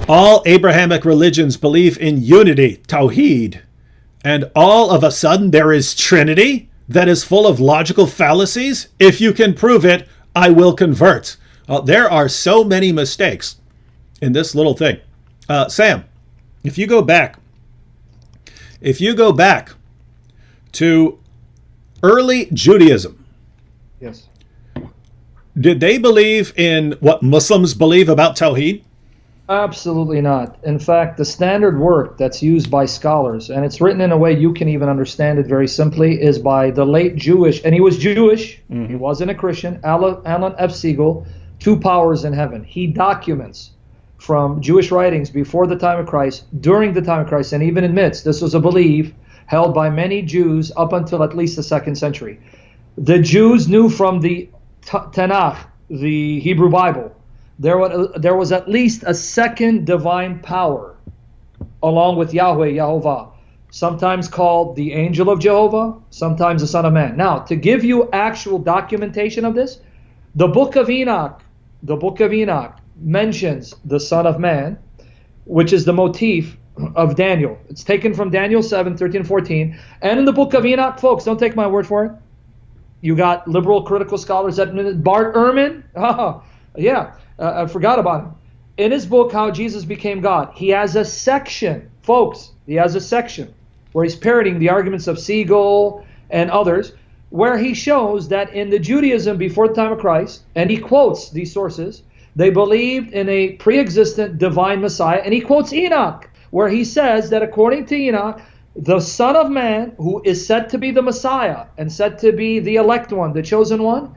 All Abrahamic religions believe in unity, Tawheed, and all of a sudden there is Trinity that is full of logical fallacies? If you can prove it, I will convert. There are so many mistakes in this little thing. Sam, if you go back to early Judaism, Yes. did they believe in what Muslims believe about Tawheed? Absolutely not. In fact, the standard work that's used by scholars, and it's written in a way you can even understand it very simply, is by the late Jewish, and he was Jewish, he wasn't a Christian, Alan F. Siegel, Two Powers in Heaven. He documents from Jewish writings before the time of Christ, during the time of Christ, and even admits this was a belief held by many Jews up until at least the 2nd century. The Jews knew from the Tanakh, the Hebrew Bible, there was at least a second divine power along with Yahweh, Yehovah, sometimes called the angel of Jehovah, sometimes the Son of Man. Now, to give you actual documentation of this, the book of Enoch mentions the Son of Man, which is the motif of Daniel. It's taken from Daniel 7, 13, 14. And in the book of Enoch, folks, don't take my word for it. You got liberal critical scholars that Bart Ehrman, I forgot about him. In his book, How Jesus Became God, he has a section, folks, where he's parroting the arguments of Siegel and others, where he shows that in the Judaism before the time of Christ, and he quotes these sources, they believed in a pre-existent divine Messiah, and he quotes Enoch, where he says that according to Enoch, the Son of Man, who is said to be the Messiah and said to be the elect one, the chosen one,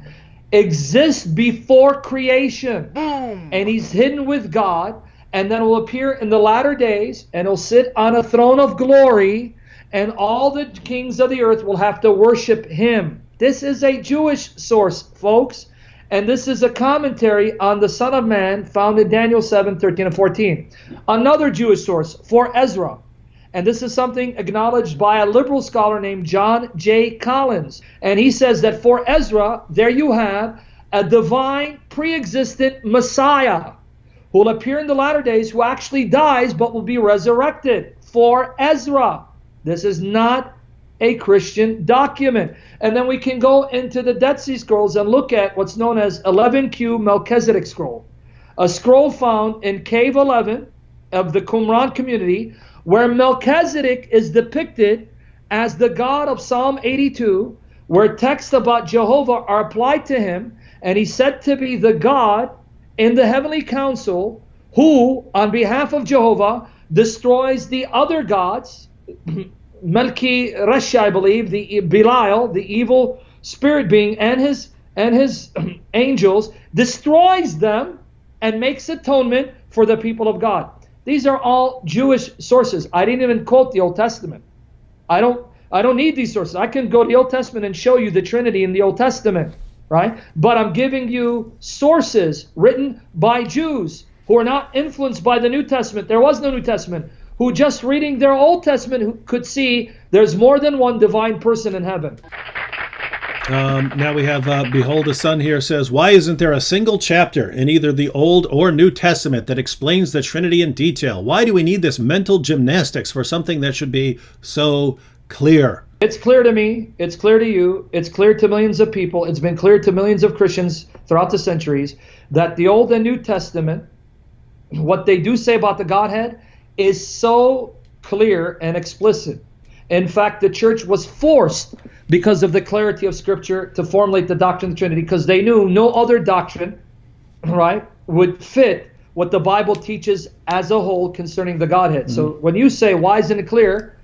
exists before creation. And he's hidden with God, and then will appear in the latter days, and he'll sit on a throne of glory, and all the kings of the earth will have to worship him. This is a Jewish source, folks, and this is a commentary on the Son of Man found in Daniel 7, 13, and 14. Another Jewish source, for Ezra, and this is something acknowledged by a liberal scholar named John J. Collins. And he says that for Ezra, there you have a divine pre-existent Messiah who will appear in the latter days, who actually dies but will be resurrected. For Ezra. This is not a Christian document. And then we can go into the Dead Sea Scrolls and look at what's known as 11Q Melchizedek Scroll. A scroll found in Cave 11 of the Qumran community, where Melchizedek is depicted as the God of Psalm 82, where texts about Jehovah are applied to him, and he's said to be the God in the heavenly council who, on behalf of Jehovah, destroys the other gods, Melchi Resha, I believe, the Belial, the evil spirit being, and his angels, destroys them and makes atonement for the people of God. These are all Jewish sources. I didn't even quote the Old Testament. I don't need these sources. I can go to the Old Testament and show you the Trinity in the Old Testament, right? But I'm giving you sources written by Jews who are not influenced by the New Testament. There was no New Testament. Who just reading their Old Testament who could see there's more than one divine person in heaven. Now we have Behold the Sun here says, why isn't there a single chapter in either the Old or New Testament that explains the Trinity in detail? Why do we need this mental gymnastics for something that should be so clear? It's clear to me. It's clear to you. It's clear to millions of people. It's been clear to millions of Christians throughout the centuries that the Old and New Testament, what they do say about the Godhead, is so clear and explicit. In fact, the church was forced, because of the clarity of Scripture, to formulate the doctrine of the Trinity, because they knew no other doctrine, right, would fit what the Bible teaches as a whole concerning the Godhead. So when you say, why isn't it clear?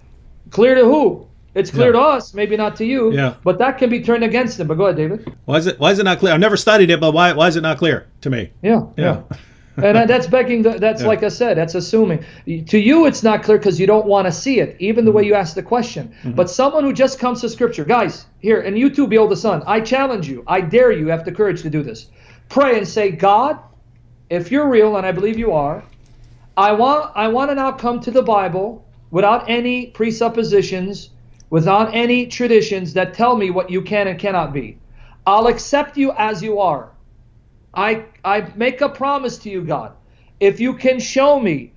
Clear to who? It's clear to us, maybe not to you, but that can be turned against them. But go ahead, David. Why is it not clear? I've never studied it, but why is it not clear to me? Yeah. And that's begging, like I said, that's assuming. To you, it's not clear because you don't want to see it, even the way you ask the question. But someone who just comes to Scripture, guys, here, and you too, Behold the Sun, I challenge you, I dare you, have the courage to do this. Pray and say, God, if you're real, and I believe you are, I want to now come to the Bible without any presuppositions, without any traditions that tell me what you can and cannot be. I'll accept you as you are. I make a promise to you, God. if you can show me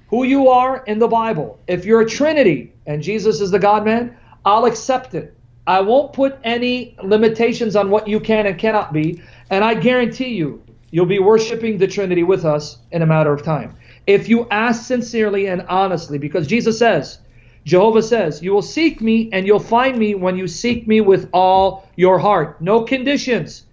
who you are in the Bible, if you're a Trinity and Jesus is the God-man, I'll accept it. I won't put any limitations on what you can and cannot be, and I guarantee you, you'll be worshiping the Trinity with us in a matter of time. If you ask sincerely and honestly, because Jesus says, Jehovah says, you will seek me and you'll find me when you seek me with all your heart. No conditions.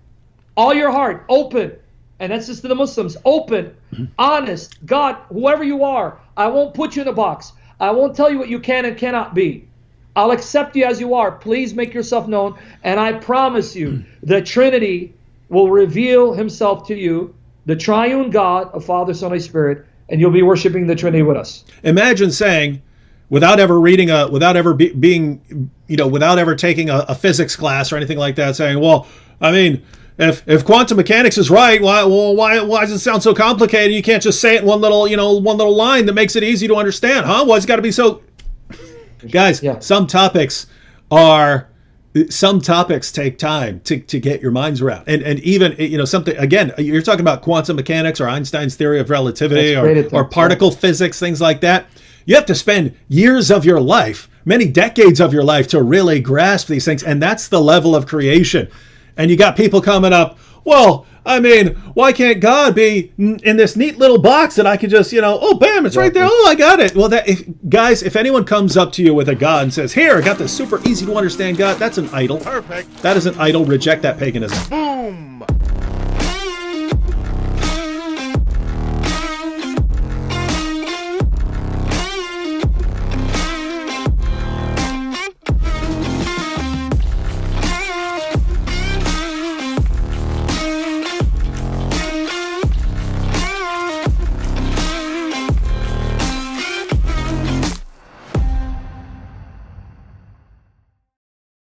All your heart, open. And that's just to the Muslims. Open, honest. God, whoever you are, I won't put you in a box. I won't tell you what you can and cannot be. I'll accept you as you are. Please make yourself known. And I promise you, the Trinity will reveal himself to you, the triune God of Father, Son, Holy Spirit, and you'll be worshiping the Trinity with us. Imagine saying, without ever reading without ever taking a physics class or anything like that, saying, well, I mean, if quantum mechanics is right, why does it sound so complicated? You can't just say it in one little line that makes it easy to understand, huh? Why's it got to be so? Guys, Yeah. Some topics take time to get your minds around, and even something, again, you're talking about quantum mechanics or Einstein's theory of relativity or particle physics, things like that. You have to spend years of your life, many decades of your life, to really grasp these things, and that's the level of creation. And you got people coming up, well, I mean, why can't God be in this neat little box that I could just, oh, bam, it's right there. Oh, I got it. Well, if anyone comes up to you with a God and says, here, I got this super easy to understand God, that's an idol. Perfect. That is an idol. Reject that paganism. Boom.